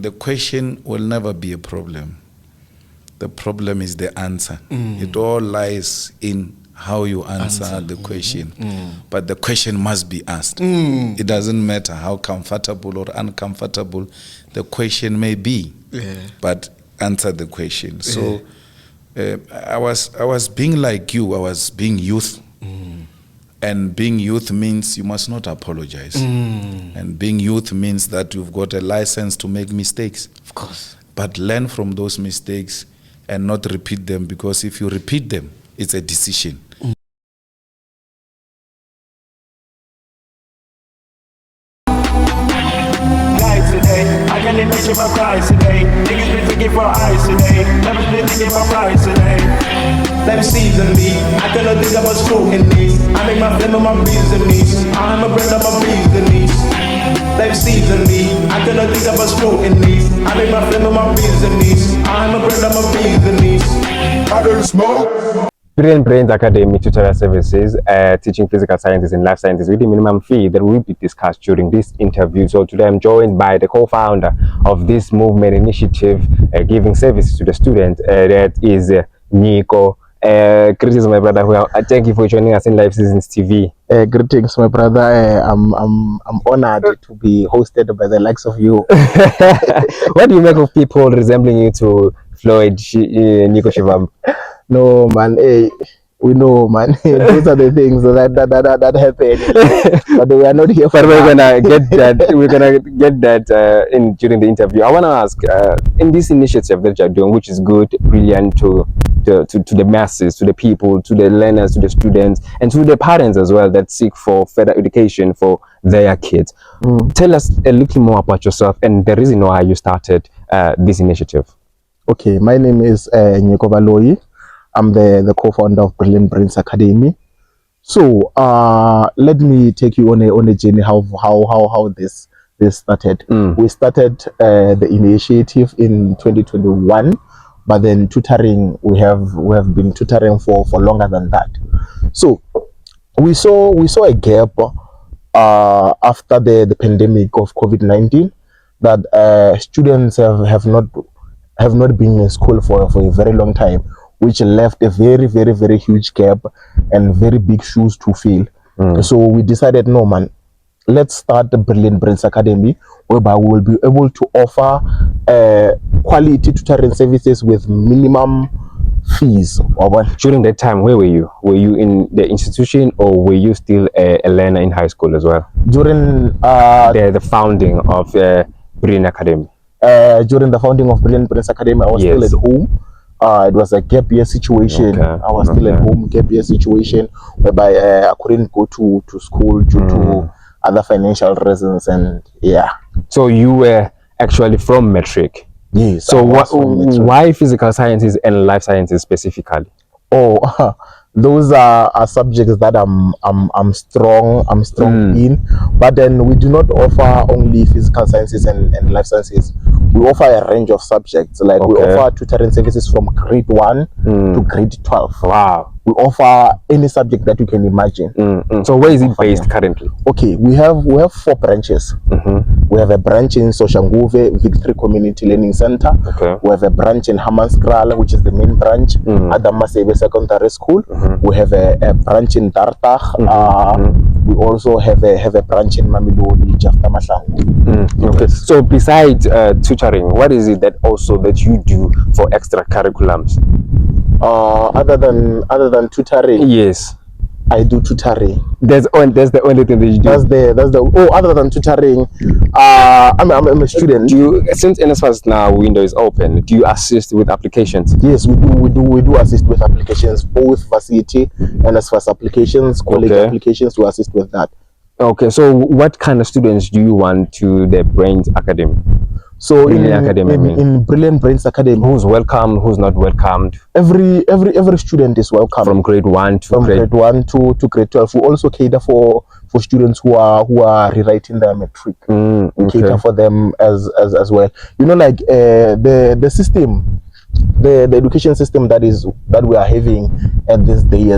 The question will never be a problem. The problem is the answer. It all lies in how you answer the question. But the question must be asked. It doesn't matter how comfortable or uncomfortable the question may be, but answer the question. So I was being like you. I was being youth. And being youth means you must not apologize. And being youth means that you've got a license to make mistakes. Of course. But learn from those mistakes and not repeat them, because if you repeat them, it's a decision. I can't even see my price today. Niggas been thinking for eyes today. Never been thinking for price today. Them season me. I cannot think about scrutiny. I make my flame of my business. I'm a brand of my business. Them season me. I cannot think about scrutiny. I make my flame of my business. I'm a brand of my business. I don't smoke. Brilliant Brains Academy Tutorial Services, teaching physical sciences and life sciences with a minimum fee that will be discussed during this interview. So today I'm joined by the co-founder of this movement initiative, giving services to the students. That is Nico. Greetings, my brother. Thank you for joining us in Life Seasons TV. Greetings, my brother. I'm honored to be hosted by the likes of you. What do you make of people resembling you to Floyd Nico Shivambu? No, man. Hey, we know, man. Those are the things that happen. But we are not here for. But we're gonna get that. We're gonna get that in during the interview. I want to ask, in this initiative that you're doing, which is good, brilliant to the masses, to the people, to the learners, to the students, and to the parents as well that seek for further education for their kids. Tell us a little more about yourself and the reason why you started this initiative. Okay, my name is Nico Baloyi. I'm the co-founder of Brilliant Brains Academy. So let me take you on a journey how this started. We started the initiative in 2021, but then tutoring we have been tutoring for longer than that. So we saw a gap after the pandemic of COVID-19 that students have not been in school for a very long time, which left a very huge gap and very big shoes to fill. So we decided, no man, let's start the Brilliant Brains Academy, whereby we will be able to offer quality tutoring services with minimum fees. During that time, where were you? Were you in the institution or were you still a learner in high school as well? During the founding of Brilliant Academy. During the founding of Brilliant Brains Academy, I was still at home. It was a gap year situation. I was still at home, gap year situation, whereby I couldn't go to school due to other financial reasons, and yeah. So you were actually from Metric? Yes. So why physical sciences and life sciences specifically? Oh, those are subjects that I'm strong in, but then we do not offer only physical sciences and life sciences. We offer a range of subjects. Like we offer tutoring services from grade 1 to grade 12. Wow. We offer any subject that you can imagine. So where is it based currently? Okay, we have 4 branches. We have a branch in Soshanguve Victory Community Learning Center. We have a branch in Hammanskraal, which is the main branch, Adam Masebe Secondary School. We have a branch in Dartach. We also have a branch in Mamelodi, Jafta Mahlangu. So besides tutoring, what is it that you do for extra curriculums? Other than tutoring, yes, I do tutoring. That's the only thing that you do. Other than tutoring, I'm a student. Do you, since NSFAS now window is open, do you assist with applications? Yes, we do assist with applications, both varsity and NSFAS applications, college applications. To assist with that. Okay, so what kind of students do you want to the Brains Academy? So in Brilliant Brains Academy, who's welcome, who's not welcomed? Every student is welcome. From grade 1 to grade 1 to grade 12. We also cater for students who are rewriting their matric. We cater for them as well. You know, like the system the education system that we are having at this day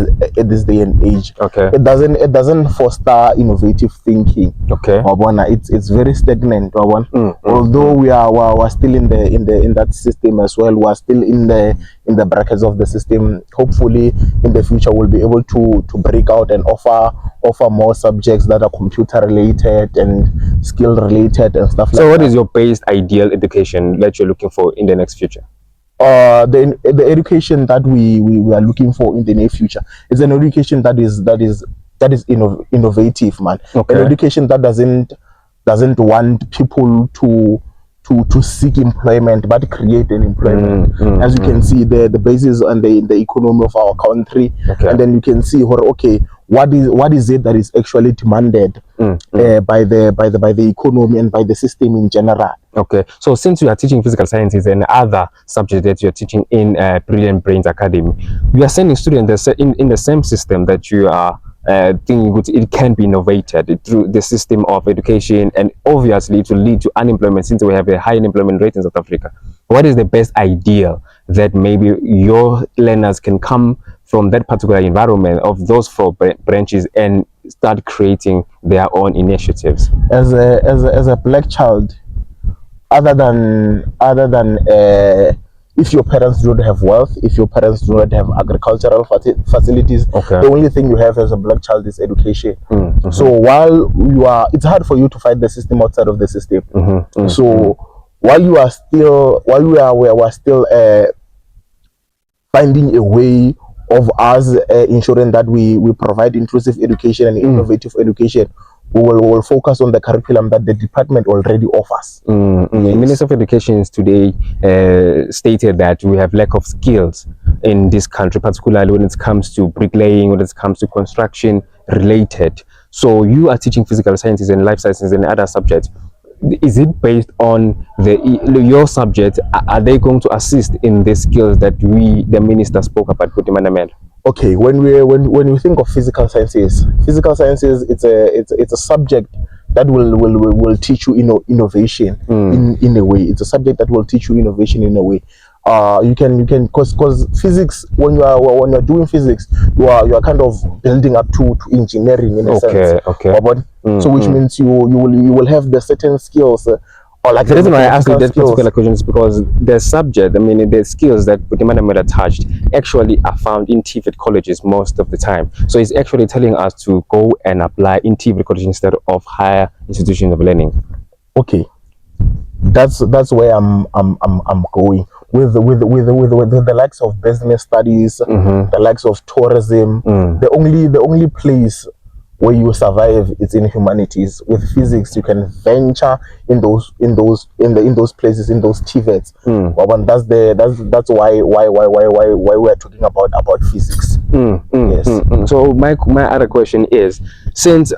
and age, Okay. it doesn't foster innovative thinking. Okay. It's very stagnant. Although we're still in that system as well, we're still in the brackets of the system. Hopefully in the future we'll be able to break out and offer more subjects that are computer related and skill related and stuff like that. So what is your base ideal education that you're looking for in the next future? The education that we are looking for in the near future is an education that is innovative, man. Okay. An education that doesn't want people to seek employment but create an employment. As you can see, the basis on the economy of our country, and then you can see what is it that is actually demanded by the economy and by the system in general. Okay, so since you are teaching physical sciences and other subjects that you're teaching in Brilliant Brains Academy, you are sending students in the same system that you are thinking it can be innovated through the system of education, and obviously it will lead to unemployment since we have a high unemployment rate in South Africa. What is the best ideal that maybe your learners can come from that particular environment of those 4 branches and start creating their own initiatives? As a black child, other than if your parents don't have wealth, if your parents do not have agricultural facilities, the only thing you have as a black child is education. So while it's hard for you to fight the system outside of the system. So while we are still finding a way of us ensuring that we provide inclusive education and innovative education, we will focus on the curriculum that the department already offers. Yes. Minister of Education today stated that we have lack of skills in this country, particularly when it comes to bricklaying, when it comes to construction related. So you are teaching physical sciences and life sciences and other subjects. Is it based on your subject? Are they going to assist in the skills that the minister spoke about? Okay, when you think of physical sciences, it's a subject that will teach you innovation in a way. It's a subject that will teach you innovation in a way. You can because physics, when you are doing physics, you are kind of building up to engineering in a sense. So which means you will have the certain skills. Or like the reason why I asked you that particular question is because the subject, the skills that Butimana touched actually are found in TVET colleges most of the time. So it's actually telling us to go and apply in TVET colleges instead of higher institutions of learning. Okay, that's where I'm going with the likes of business studies, the likes of tourism. The only place where you survive it's in humanities. With physics you can venture in those places, in those TVETs. That's why we are talking about physics. Yes. So my other question is, since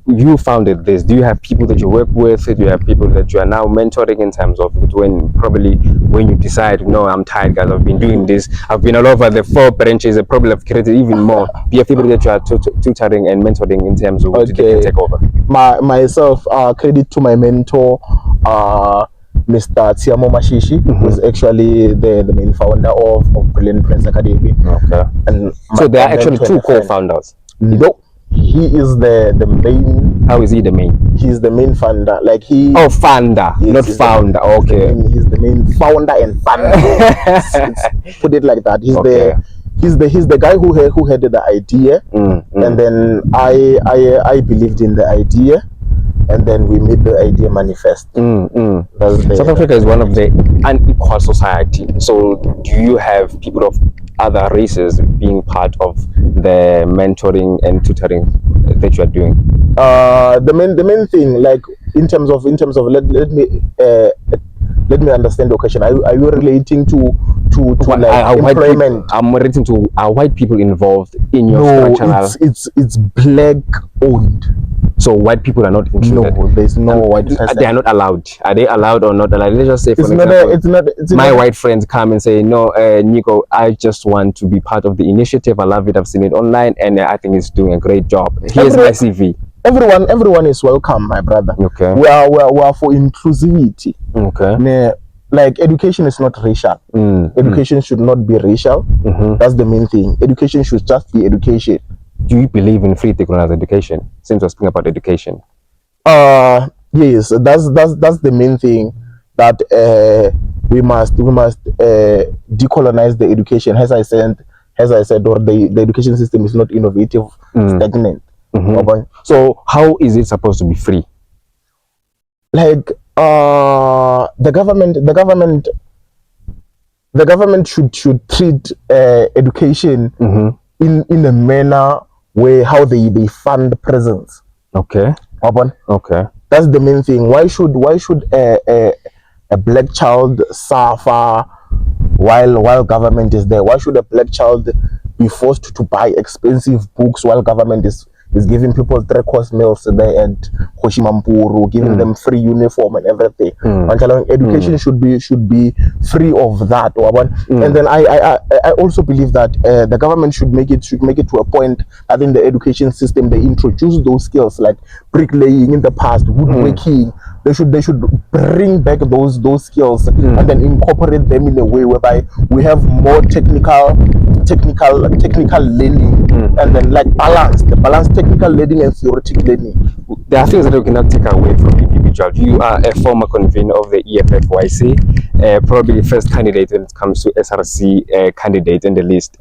you founded this, do you have people that you work with? Do you have people that you are now mentoring in terms of when you decide, no, I'm tired guys, I've been doing this, I've been all over the 4 branches, I probably have created even more. Do you have people that you are tutoring and mentoring in terms of they can take over? Myself, credit to my mentor, Mr. Tiamo Mashishi, who is actually the main founder of Brilliant Brains Academy. Okay. And so there are actually 2 co-founders? No, he is the main. How is he the main? He's the main founder. Like he. Oh, founder, yes, not founder. Okay. He's the main founder and founder. Put it like that. He's the guy who had the idea, and then I believed in the idea, and then we made the idea manifest. South Africa is one of the unequal society. So do you have people of other races being part of the mentoring and tutoring that you are doing? The main thing, like in terms of let me understand your question. Are you relating to like employment? I'm relating to white people involved in your structural. It's black owned. So white people are not included. No, there's no white. They are not allowed. Are they allowed or not allowed? Let's just say, for example, my white friends come and say, no, Nico, I just want to be part of the initiative. I love it. I've seen it online, and I think it's doing a great job. Here's my CV. Everyone is welcome, my brother. Okay. We are for inclusivity. Okay. like education is not racial. Education should not be racial. That's the main thing. Education should just be education. Do you believe in free decolonized education? Since we're speaking about education. Yes, that's the main thing, that we must decolonize the education. As I said, or the education system is not innovative, stagnant. So how is it supposed to be free? Like the government should treat education in a manner where how they fund prisons. Okay. Okay. That's the main thing. Why should a black child suffer while government is there? Why should a black child be forced to buy expensive books while government is giving people 3-course meals there at Hoshimampuru, giving them free uniform and everything? Education should be free of that. And then I also believe that the government should make it to a point that in the education system they introduce those skills like bricklaying in the past, woodworking. They should bring back those skills and then incorporate them in a way whereby we have more technical learning, and then like balance technical learning and theoretical learning. There are things that we cannot take away from individuals. You are a former convener of the EFFYC, probably the first candidate when it comes to SRC candidate in the list.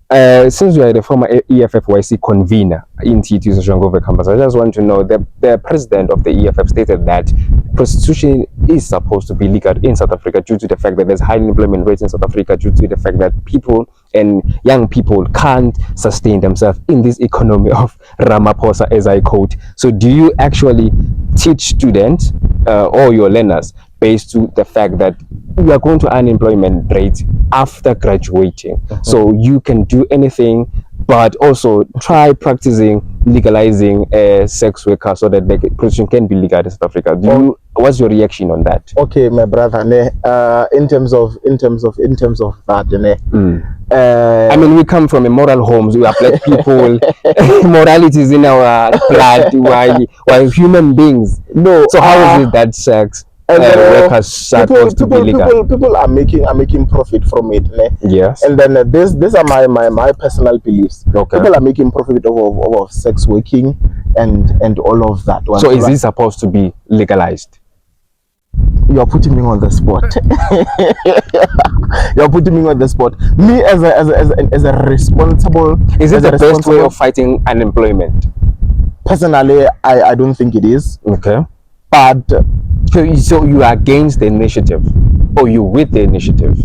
Since you are the former EFFYC convener in TT Social campus, I just want to know, the president of the EFF stated that prostitution is supposed to be legal in South Africa due to the fact that there's high unemployment rates in South Africa, due to the fact that people and young people can't sustain themselves in this economy of Ramaphosa, as I quote. So do you actually teach students or your learners based to the fact that we are going to unemployment rate after graduating, so you can do anything but also try practicing legalizing sex worker so that the prostitution can be legal in South Africa? What's your reaction on that? Okay, my brother, in terms of that, I mean, we come from immoral homes. We are black people. Morality is in our blood. Why human beings? No. So how is it that sex workers supposed to be legal? People are making profit from it. Yes. And then these are my personal beliefs. Okay. People are making profit of sex working and all of that. So is this supposed to be legalized? You are putting me on the spot. You're putting me on the spot. Me as a responsible. Is it the best way of fighting unemployment? Personally, I don't think it is. Okay. But so you are against the initiative, or you with the initiative?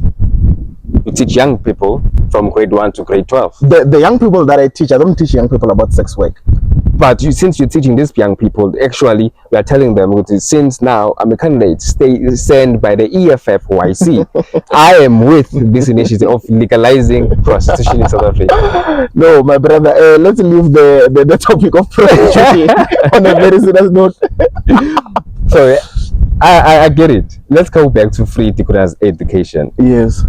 You teach young people from grade 1 to grade 12. The young people that I teach, I don't teach young people about sex work. But since you're teaching these young people, actually, we are telling them, since now I'm a candidate sent by the EFFYC, I am with this initiative of legalizing prostitution in South Africa. No, my brother, let's leave the topic of prostitution on a very serious note. So I get it. Let's go back to free decolonized education. Yes.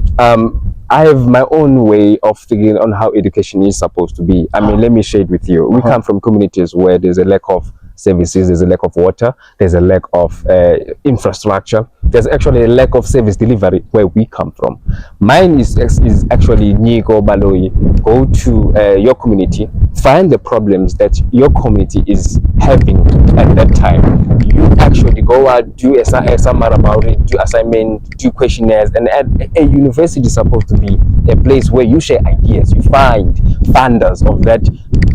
I have my own way of thinking on how education is supposed to be. I mean, let me share it with you. We come from communities where there's a lack of services, there's a lack of water, there's a lack of infrastructure, there's actually a lack of service delivery where we come from. Mine is actually Nico Baloyi. Go to your community, find the problems that your community is having at that time. You actually go out, do a summary about it, do assignment, do questionnaires, and a university is supposed to be a place where you share ideas, you find funders of that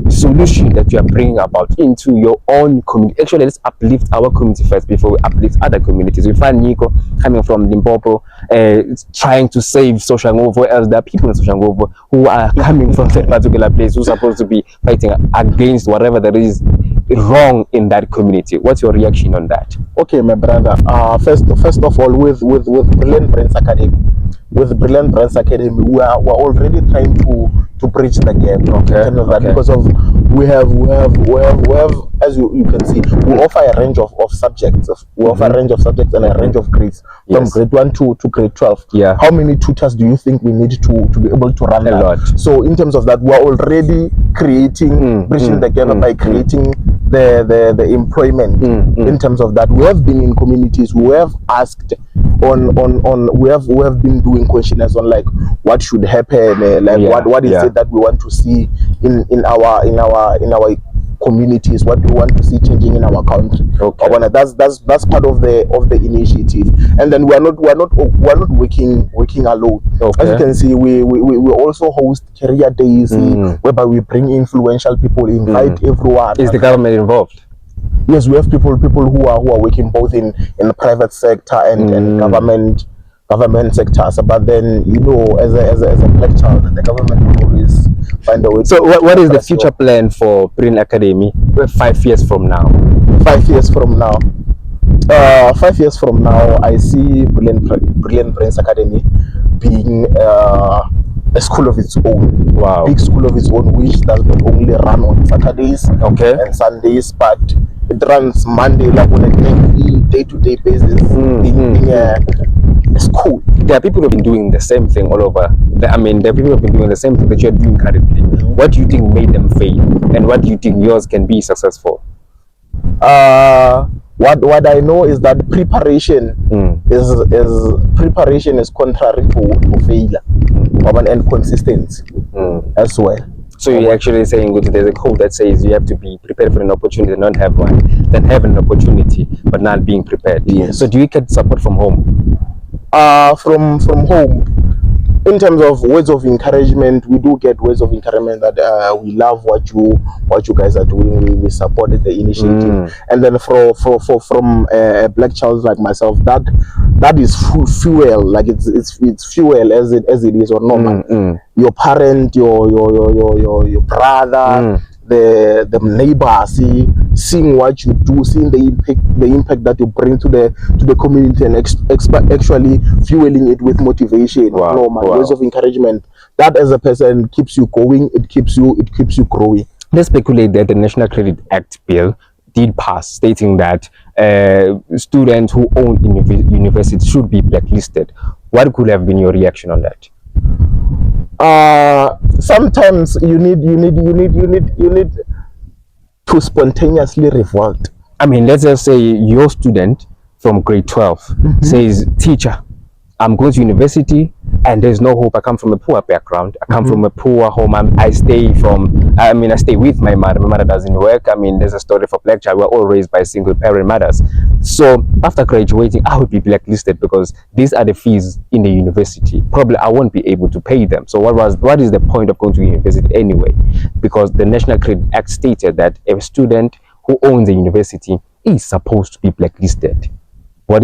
solution that you are bringing about into your own community. Actually, let's uplift our community first before we uplift other communities. We find Nico coming from Limpopo, trying to save Social Ngovo, else there are people in Social Ngovo who are coming from that particular place who are supposed to be fighting against whatever there is wrong in that community. What's your reaction on that? Okay, my brother. First of all, with Brilliant Brains Academy, we are already trying to bridge the gap. Okay. Because of we have as you can see, we offer a range of subjects. We offer a range of subjects and a range of grades from grade 1 to grade 12. Yeah. How many tutors do you think we need to be able to run a lot? So in terms of that, we are already creating bridging the gap by creating the employment. In terms of that, we have been in communities, we have asked we have been doing questionnaires on like what should happen, what is it that we want to see in our communities, what we want to see changing in our country. Okay. That's part of the initiative, and then we're not working alone. Okay. As you can see, we also host career days whereby we bring influential people, invite everyone. Is the government involved? Yes, we have people who are working both in the private sector and government sectors. But then, you know, as a black child, the government will always find a way. So what is the future plan for Brilliant Academy 5 years from now? 5 years from now. 5 years from now, I see Brilliant Brains Academy being a school of its own. Wow. Big school of its own, which does not only run on Saturdays and Sundays, but it runs Monday, like on a day-to-day basis, being a school. There are people who have been doing the same thing all over. There are people who have been doing the same thing that you're doing currently. What do you think made them fail? And what do you think yours can be successful? What I know is that preparation is contrary to failure, and consistency as well. So you're actually saying there's a code that says you have to be prepared for an opportunity and not have one, then have an opportunity but not being prepared. Yes. So do you get support from home? From home, in terms of words of encouragement, we do get words of encouragement that we love what you guys are doing. We supported the initiative, and then from a black child like myself, that is fuel. Like it's fuel as it is or normal. Your parent, your brother, the neighbor, seeing what you do, seeing the impact that you bring to the community, and actually fueling it with motivation, words of encouragement. That as a person keeps you going. It keeps you growing. Let's speculate that the National Credit Act bill did pass, stating that students who own universities should be blacklisted. What could have been your reaction on that? Sometimes you need to spontaneously revolt. I mean, let's just say your student from grade 12 says, teacher, I'm going to university and there's no hope. I come from a poor background. I come from a poor home. I stay with my mother. My mother doesn't work. I mean, there's a story for black child. We're all raised by single parent mothers. So after graduating, I would be blacklisted because these are the fees in the university. Probably I won't be able to pay them. So what is the point of going to university anyway? Because the National Credit Act stated that a student who owns a university is supposed to be blacklisted. What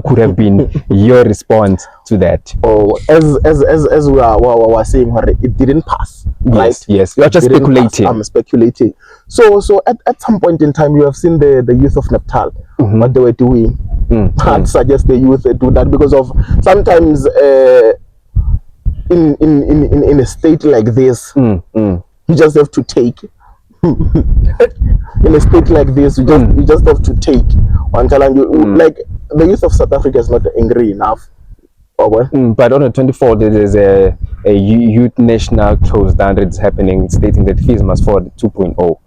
could have been your response to that? Oh, as we were saying, it didn't pass. Right? Yes. You're just speculating. I'm speculating. So at some point in time, you have seen the youth of Nepal, what they were doing. I'd suggest the youth do that because of sometimes in a state like this, you just have to take. In a state like this, you just have to take. Like the youth of South Africa is not angry enough. But on the 24th, there is a youth national close down that's happening, stating that fees must fall 2.0.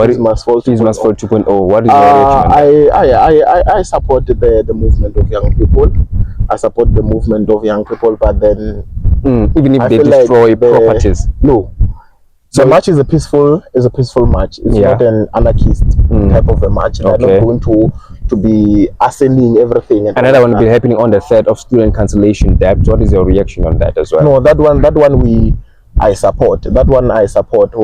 Fees must fall 2.0. What is your reaction? I support the movement of young people. I support the movement of young people, but then even if they destroy properties, no. So the march is a peaceful march. It's not an anarchist type of a march. They're not going to be ascending everything. Another one will be happening on the 3rd of student cancellation debt. What is your reaction on that as well? No, that one I support. That one I support.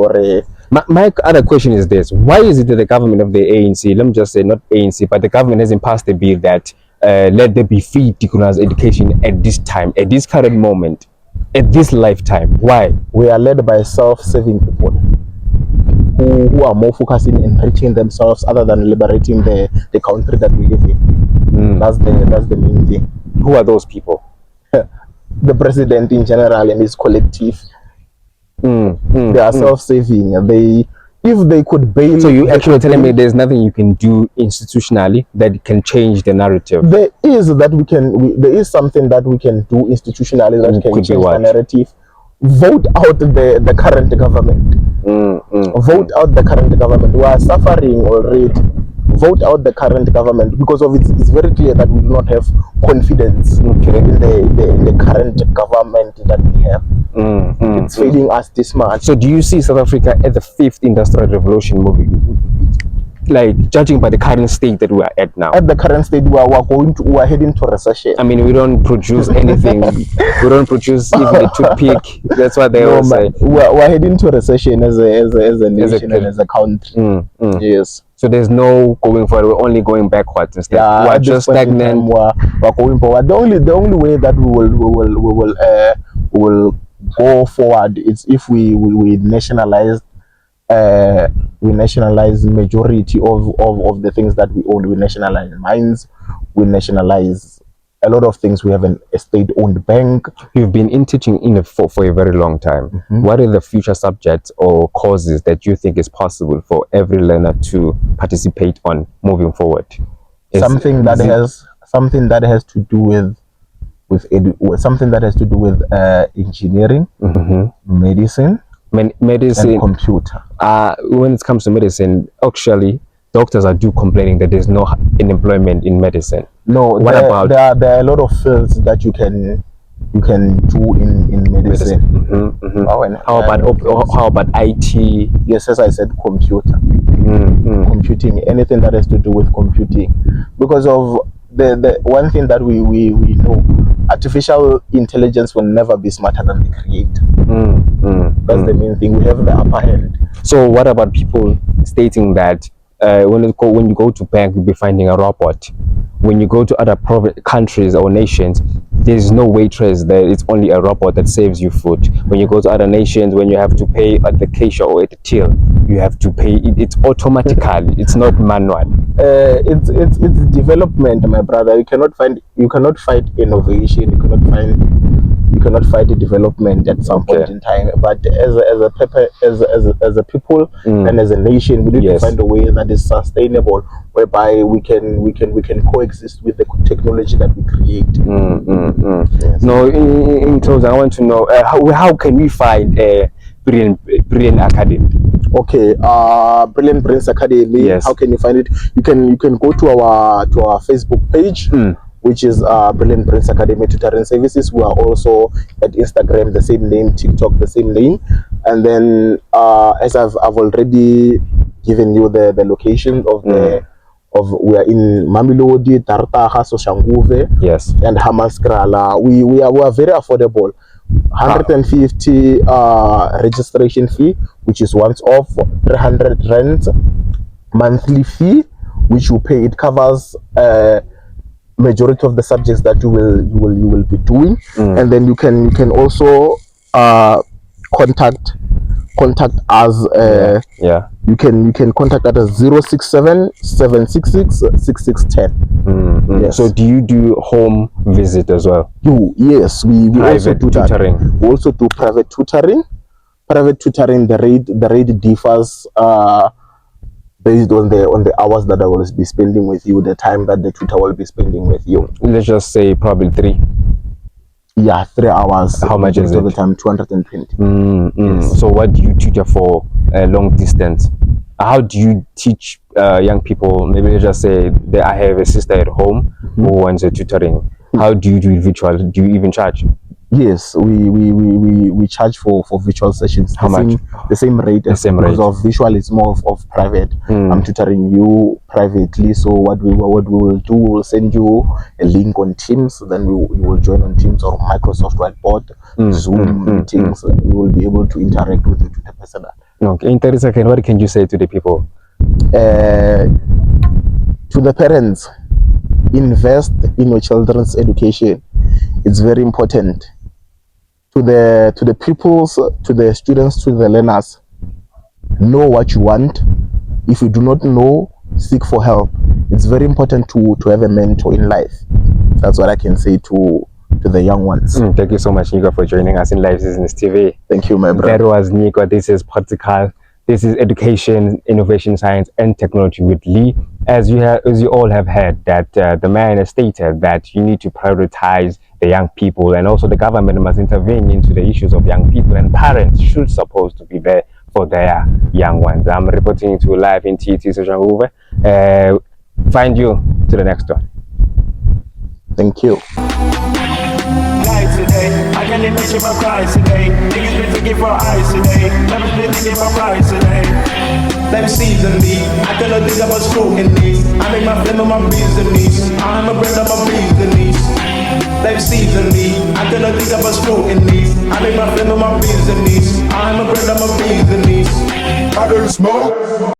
My other question is this: why is it that the government of the ANC, let me just say not ANC, but the government hasn't passed a bill that let there be free decolonized education at this time, at this current moment? At this lifetime? Why? We are led by self-serving people who are more focusing on enriching themselves other than liberating the country that we live in. That's the main thing. Who are those people? The president in general and his collective. They are self-serving. If they could bail. So you actually telling me there's nothing you can do institutionally that can change the narrative? There is something that we can do institutionally that can change the narrative. Vote out the current government. Vote out the current government. We are suffering already. vote out the current government because of it's very clear that we do not have confidence in the current government that we have. It's failing us this much. So do you see South Africa at the 5th industrial revolution moving? Like, judging by the current state that we are at now. At the current state, we are heading to recession. I mean, we don't produce anything. We don't produce even a toothpick. That's what they all say. We're heading to recession as a nation and as a country. Yes. So there's no going forward. We're only going backwards instead. Yeah, we're just stagnant. We're going forward. The only way that we will go forward is if we nationalize. We nationalize majority of the things that we own. We nationalize mines, we nationalize a lot of things. We have a state-owned bank. You've been in teaching for a very long time. What are the future subjects or causes that you think is possible for every learner to participate on moving forward? Something that has to do with engineering, medicine, medicine, and computer. When it comes to medicine, actually, doctors are complaining that there's no unemployment in medicine. No, there are a lot of fields that you can do in medicine. How about IT? Yes, as I said, computing, anything that has to do with computing, because of the one thing that we know, artificial intelligence will never be smarter than the creator. That's the main thing. We have the upper hand. So what about people stating that when you go to bank, you'll be finding a robot? When you go to other countries or nations, there's no waitress there. It's only a robot that saves you food. When you go to other nations, when you have to pay at the cashier or at the till, you have to pay. It's automatically. It's not manual. It's development, my brother. You cannot fight innovation. You cannot fight the development at some point in time. But as a people and as a nation, we need to find a way that is sustainable, whereby we can coexist with the technology that we create. Yes. No, in closing, I want to know how can we find a Brilliant Academy? Okay, Brilliant Brains Academy. Yes. How can you find it? You can go to our Facebook page, which is Brilliant Brains Academy Tutoring Services. We are also at Instagram, the same name, TikTok, the same name, and then as I've already given you the location of we are in Mamelodi, Tartaga, Soshanguve, yes, and Hammanskraal. We are very affordable. 150 registration fee, which is once off. 300 rand monthly fee, which you pay. It covers majority of the subjects that you will be doing, and then you can also contact us. You can contact us at 067 766 6610. Yes. So do you do home visit as well? Yes, we also do tutoring. We also do private tutoring. Private tutoring, the rate differs based on the hours that I will be spending with you, the time that the tutor will be spending with you. Let's just say probably 3. Yeah, 3 hours. How much is it? The time 220. Yes. So what do you tutor for long distance? How do you teach young people? Maybe let's just say that I have a sister at home who wants a tutoring. How do you do it virtual? Do you even charge? Yes, we charge for virtual sessions. How much? The same rate. Because of visual, it's more of private. I'm tutoring you privately. So what we will do, we will send you a link on Teams. Then you will join on Teams or Microsoft Whiteboard, Zoom meetings. We will be able to interact with you to the person. Okay. In 30 seconds, what can you say to the people? To the parents, invest in your children's education. It's very important. To the pupils, to the students, to the learners, know what you want. If you do not know, seek for help. It's very important to have a mentor in life. That's what I can say to the young ones. Thank you so much, Nico, for joining us in Live Business TV. Thank you, my brother. That was Nico. This is Practical. This is Education, Innovation, Science, and Technology with Lee. As you all have heard, that the man has stated that you need to prioritize the young people, and also the government must intervene into the issues of young people, and parents should supposed to be there for their young ones. I'm reporting to live in TT Social Move. Find you to the next one. Thank you. Today, I can't even see my price today. Niggas been thinking for eyes today. Never been thinking for price today. Let me season me. I cannot think about scrutiny. I make my flame on my business. I'm a brand of my business. Let me season me. I cannot think about scrutiny. I make my flame on my business. I'm a brand of my business. I don't smoke.